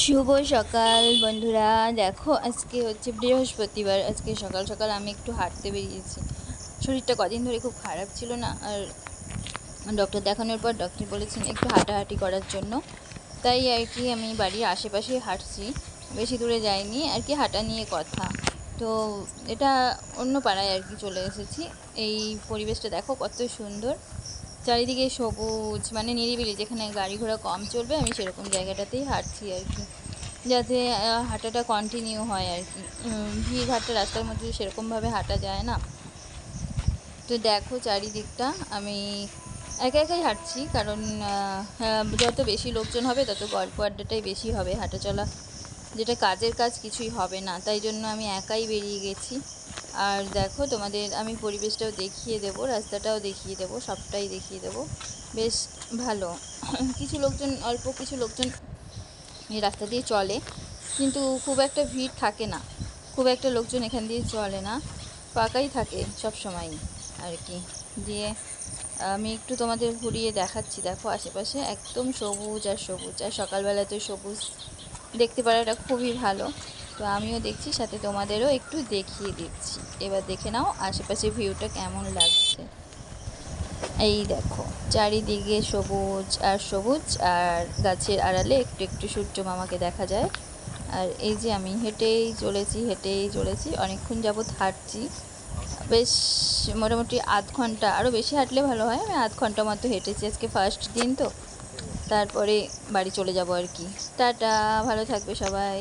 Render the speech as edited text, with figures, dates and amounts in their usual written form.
শুভ সকাল বন্ধুরা। দেখো আজকে হচ্ছে বৃহস্পতিবার। আজকে সকাল সকাল আমি একটু হাঁটতে বেরিয়েছি। শরীরটা কদিন ধরে খুব খারাপ ছিল না, আর ডক্টর দেখানোর পর ডক্টর বলেছেন একটু হাঁটাহাঁটি করার জন্য। তাই আর কি আমি বাড়ির আশেপাশে হাঁটছি, বেশি দূরে যাইনি আর কি। হাঁটা নিয়ে কথা তো, এটা অন্য পাড়ায় আর কি চলে এসেছি। এই পরিবেশটা দেখো কত সুন্দর, চারিদিকে সবুজ, মানে নিরিবিলি, যেখানে গাড়ি ঘোড়া কম চলবে আমি সেরকম জায়গাটাতেই হাঁটছি আর কি, যাতে হাঁটাটা কন্টিনিউ হয় আর কি। ভিড়ভাট্টা রাস্তার মধ্যে সেরকমভাবে হাঁটা যায় না। তো দেখো চারিদিকটা, আমি একা একাই হাঁটছি, কারণ যত বেশি লোকজন হবে তত গল্প আড্ডাটাই বেশি হবে, হাঁটা চলা যেটা কাজের কাজ কিছুই হবে না। তাই জন্য আমি একাই বেরিয়ে গেছি। আর দেখো তোমাদের আমি পরিবেশটাও দেখিয়ে দেবো, রাস্তাটাও দেখিয়ে দেবো, সবটাই দেখিয়ে দেবো। বেশ ভালো। কিছু লোকজন, অল্প কিছু লোকজন এই রাস্তা দিয়ে চলে, কিন্তু খুব একটা ভিড় থাকে না, খুব একটা লোকজন এখান দিয়ে চলে না, ফাঁকাই থাকে সব সময়ই আর কি। দিয়ে আমি একটু তোমাদের ঘুরিয়ে দেখাচ্ছি। দেখো আশেপাশে একদম সবুজ আর সবুজ, আর সকালবেলা তো সবুজ দেখতে পারাটা খুবই ভালো। তো আমিও দেখছি, সাথে তোমাদেরও একটু দেখিয়ে দিচ্ছি। এবার দেখে নাও আশেপাশে ভিউটা কেমন লাগছে। এই দেখো চারিদিকে সবুজ আর সবুজ, আর গাছের আড়ালে একটু একটু সূর্য মামাকে দেখা যায়। আর এই যে আমি হেঁটেই চলেছি অনেকক্ষণ যাবৎ হাঁটছি। বেশ মোটামুটি আধ ঘন্টা, আরও বেশি হাঁটলে ভালো হয়। আমি আধ ঘন্টা মতো হেঁটেছি, আজকে ফার্স্ট দিন তো। তারপরে বাড়ি চলে যাব আর কি। টাটা, ভালো থাকবে সবাই।